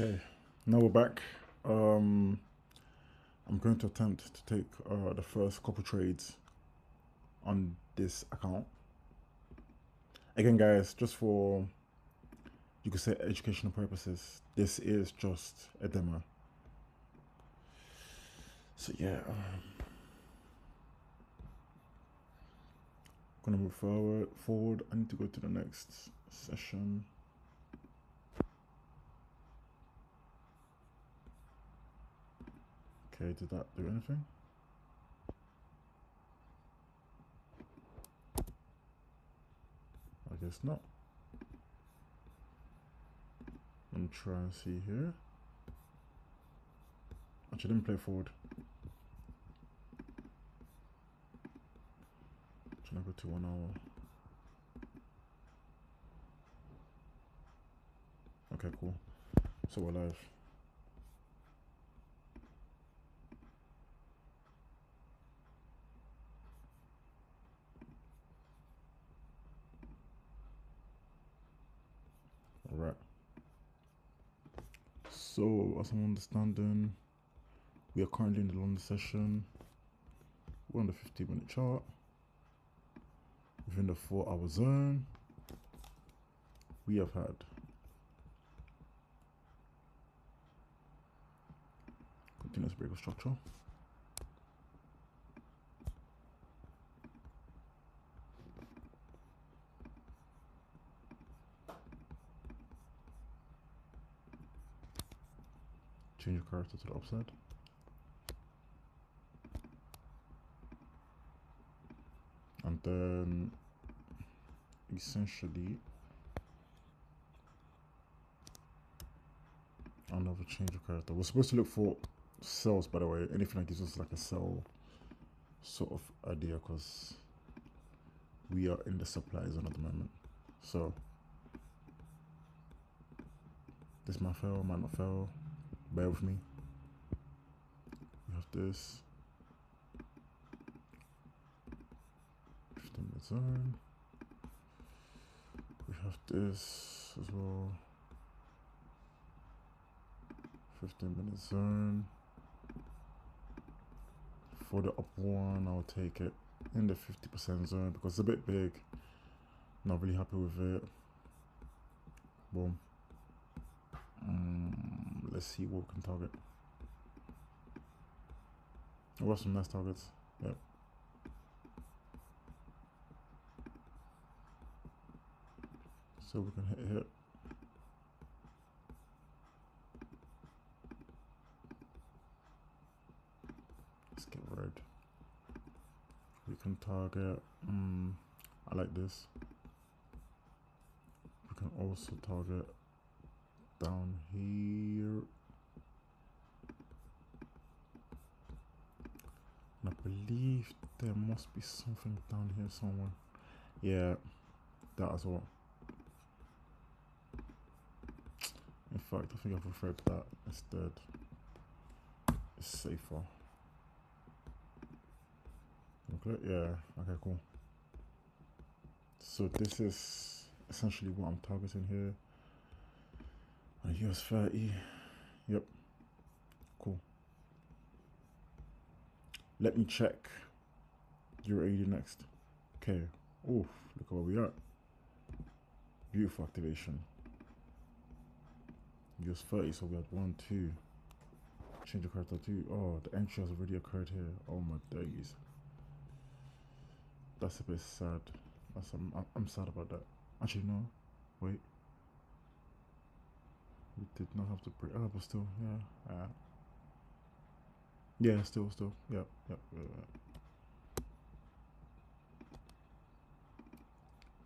Okay, now we're back. I'm going to attempt to take the first couple trades on this account. Again, guys, just for, you could say, educational purposes, this is just a demo. So yeah, gonna move forward. I need to go to the next session. Okay, did that do anything? I guess not. Let me try and see here. Actually, let me play forward. Should I go to 1 hour? Okay, cool. So we're live. All right. So, as I'm understanding, we are currently in the London session. We're on the 15-minute chart. Within the 4-hour zone, we have had continuous break of structure. Change your character to the upside. And then essentially another change of character. We're supposed to look for cells, by the way. Anything that gives us like a cell sort of idea, because we are in the supply zone at the moment. So this might fail, might not fail. Bear with me. We have this 15-minute zone. We have this as well. 15-minute zone. For the up one, I'll take it in the 50% zone because it's a bit big. Not really happy with it. Boom. Let's see what we can target. Oh, some nice targets. Yep. So we can hit. Let's get red. We can target. I like this. We can also target down here. And I believe there must be something down here somewhere. Yeah, that as well. In fact, I think I prefer that instead. It's safer. Okay, yeah, okay, cool. So this is essentially what I'm targeting here. On US 30. Yep. Cool. Let me check Euro 80 next. Okay. Oof, look at where we are. Beautiful activation. US 30, so we had 1, 2. Change the character 2. Oh, the entry has already occurred here. Oh my days. That's a bit sad. I'm sad about that. Actually, no. Wait. We did not have to break. Oh, but still, yeah. Yeah, still. Yep.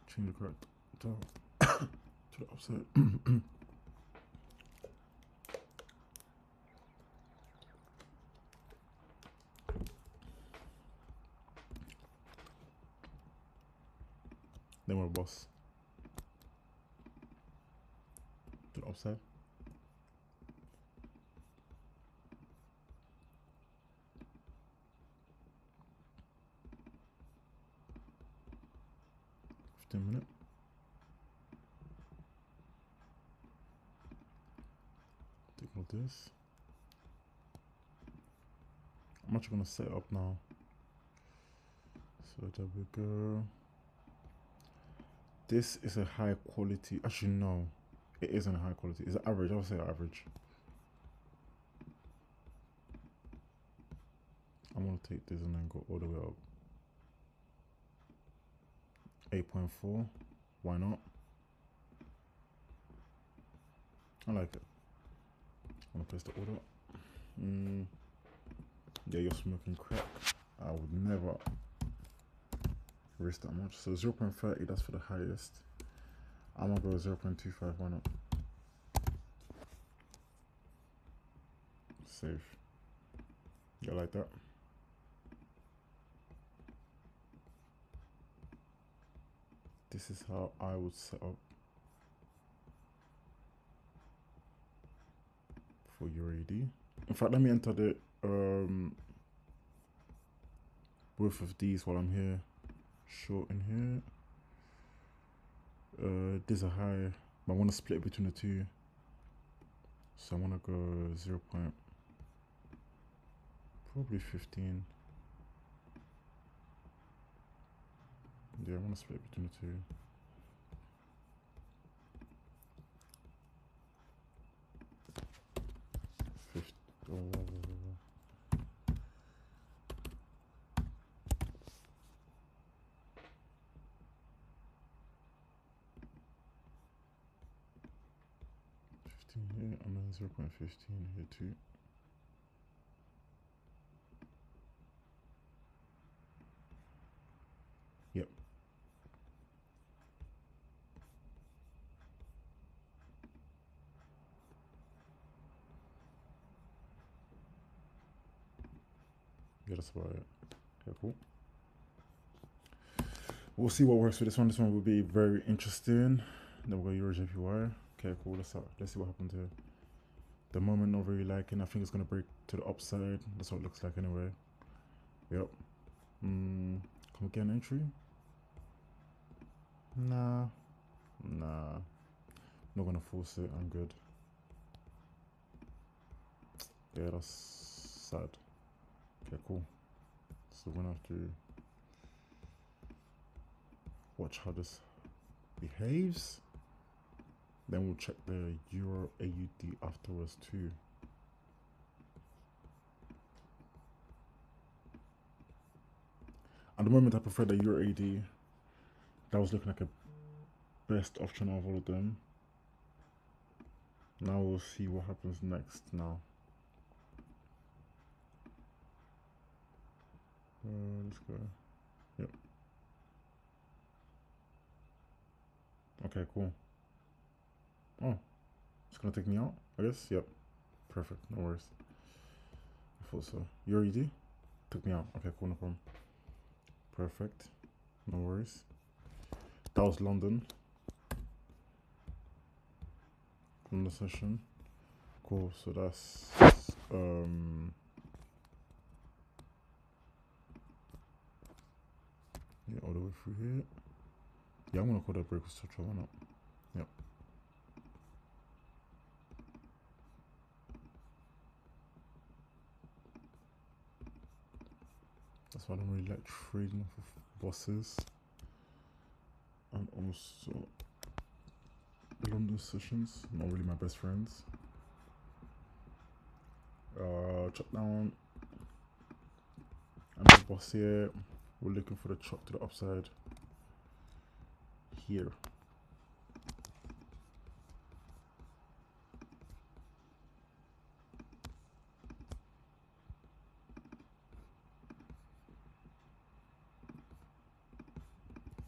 Change the character to the upside. Then we're boss. To the upside. Minute. this. I'm actually gonna set it up now. So there we go. This is a high quality. Actually, no, it isn't a high quality. It's average. I would say average. I'm gonna take this and then go all the way up. 8.4. Why not? I like it. I'm gonna place the order. Yeah, you're smoking crack. I would never risk that much. So 0.30, that's for the highest. I'm gonna go 0.25. Why not? Save. Yeah, like that. This is how I would set up for UAD. In fact, let me enter the both of these while I'm here. Short in here. These are high, but I want to split it between the two. So I want to go 0. Probably 15. Yeah, I want to split it between the two. Here and then 0.15 here too. Yep. Yeah, that's about it. Okay, cool. We'll see what works for this one. This one will be very interesting. Then we'll go Euro JPY. Okay, cool. Let's see what happens here. The moment not really liking. I think it's gonna break to the upside. That's what it looks like anyway. Yep. Can we get an entry? Nah. Not gonna force it. I'm good. Yeah, that's sad. Okay, cool. So we're gonna have to watch how this behaves. Then we'll check the Euro AUD afterwards too. At the moment, I prefer the Euro AUD. That was looking like a best option of all of them. Now we'll see what happens next now. Let's go. Yep. Okay, cool. Oh, it's gonna take me out, I guess. Yep. Perfect. No worries. I thought so. Euro AUD took me out. Okay, cool. No problem. Perfect. No worries. That was London. London session. Cool. So that's yeah, all the way through here. Yeah, I'm gonna call that break with structure. Why not? Yep. That's why I don't really like trading off of bosses. And also the London sessions, not really my best friends. Chop down. And the boss here. We're looking for the chop to the upside here.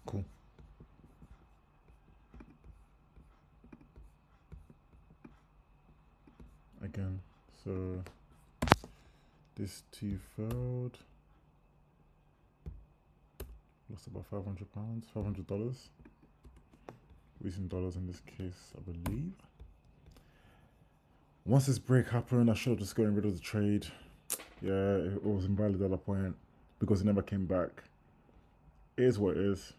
Cool. Again, so this two failed. Lost about £500, $500. Using dollars in this case, I believe. Once this break happened, I should have just gotten rid of the trade. Yeah, it was invalid at that point because it never came back. It is what it is.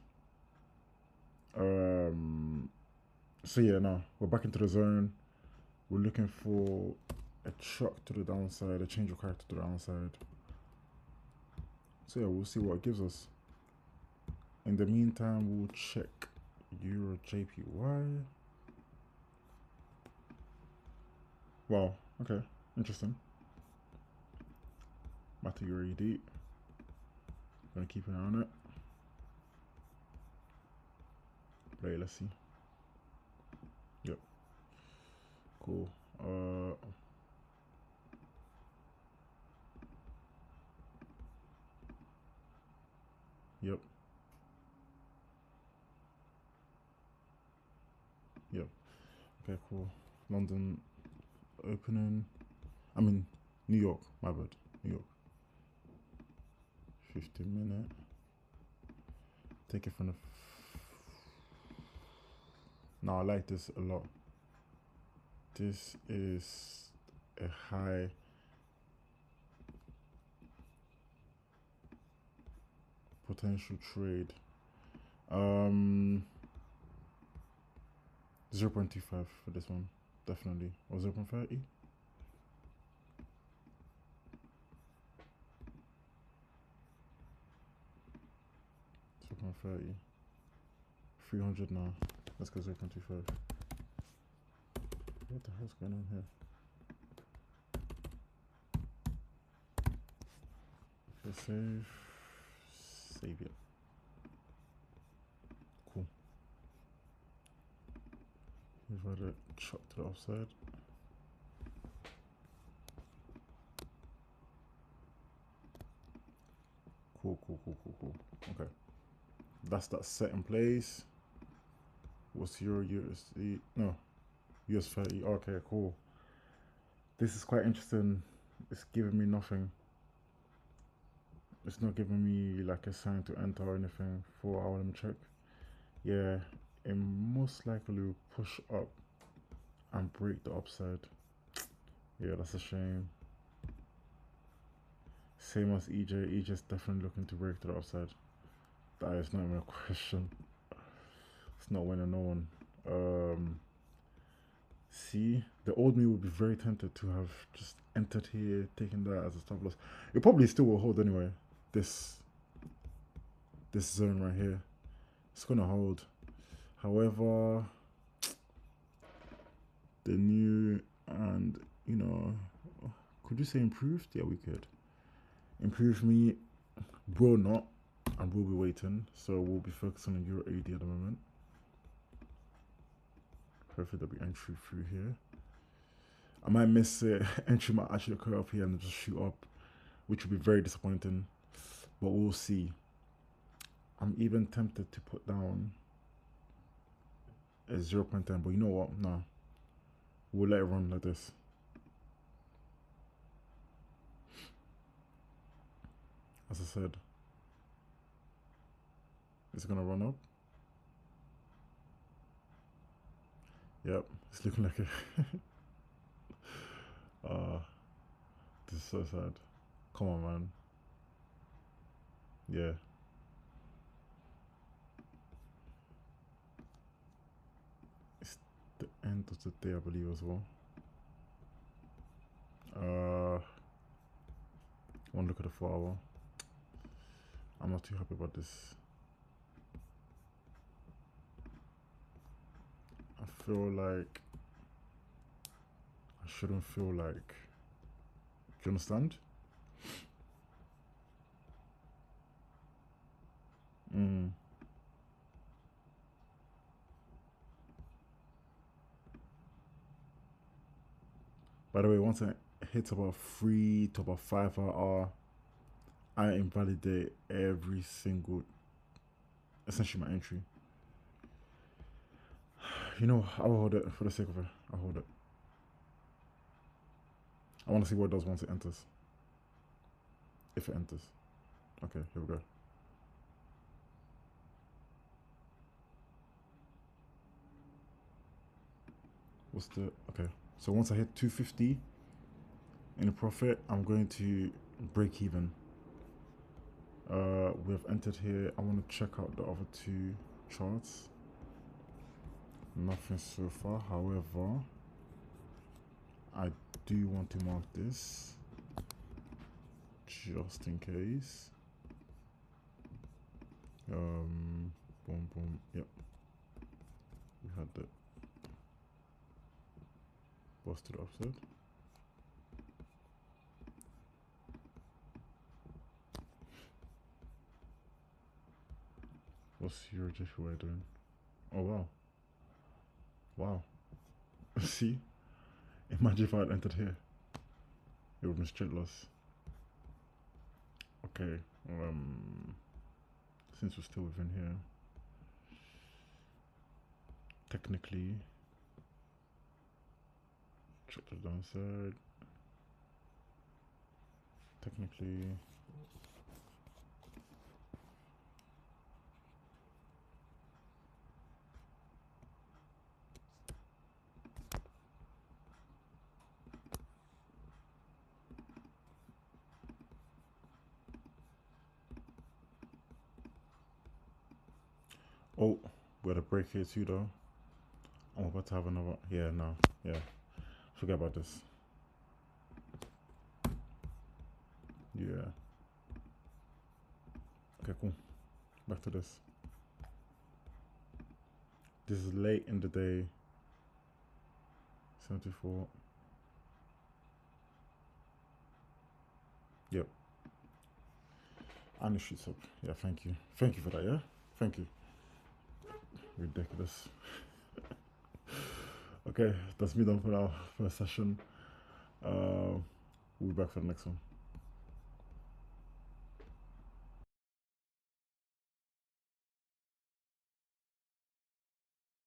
So yeah, now we're back into the zone. We're looking for a shock to the downside, a change of character to the downside. So yeah, we'll see what it gives us. In the meantime, we'll check Euro JPY. Wow, okay, interesting. Back to Euro ED. Gonna keep an eye on it. Play, let's see. Yep. Cool. Yep. Yep. Okay, cool. London opening. I mean, New York. My bad. New York. 15-minute. Take it from the. No, I like this a lot. This is a high potential trade. 0.25 for this one, definitely. Or 0.30. 0.30. 300 now. Let's go 0.25. What the hell's going on here? Okay, save it. Cool. We've had it chop to the offside. Cool. Okay. That's that set in place. What's your USD? No, US 30. Okay, cool. This is quite interesting. It's giving me nothing. It's not giving me like a sign to enter or anything. For I want to check. Yeah, it most likely will push up and break the upside. Yeah, that's a shame. Same as EJ. EJ's definitely looking to break to the upside. That is not even a question. It's not winning no one. See, the old me would be very tempted to have just entered here, taken that as a stop loss. It probably still will hold anyway. This zone right here, it's gonna hold. However, the new and could you say improved? Yeah, we could. Improved me will not, and we'll be waiting. So we'll be focusing on Euro AD at the moment. Hopefully there'll be entry through here. I might miss it. Entry might actually occur up here and just shoot up, which would be very disappointing. But we'll see. I'm even tempted to put down a 0.10, but you know what? No. We'll let it run like this. As I said, it's gonna run up. Yep, it's looking like it. This is so sad. Come on, man. Yeah. It's the end of the day, I believe, as well. One look at the 4 hour. I'm not too happy about this. I feel like I shouldn't feel like. Do you understand? By the way, once I hit about 3 to about 5 hour, I invalidate every single, essentially my entry. You know, I'll hold it for the sake of it. I'll hold it. I want to see what it does once it enters. If it enters. Okay, here we go. What's the, okay. So once I hit 250 in a profit, I'm going to break even. We have entered here. I want to check out the other 2 charts. Nothing so far. However, I do want to mark this just in case. Boom, boom. Yep. We had the busted offset. What's your GTO doing? Oh wow. Wow. See? Imagine if I had entered here. It would have been straight loss. Okay. Since we're still within here, technically check the downside. Technically oh, we had a break here too though. I'm about to have another. Yeah, no. Yeah. Forget about this. Yeah. Okay, cool. Back to this. This is late in the day. 74. Yep. And it shoots up. Yeah, thank you. Thank you for that, yeah? Thank you. Ridiculous. Okay, that's me done for now for a session. We'll be back for the next one.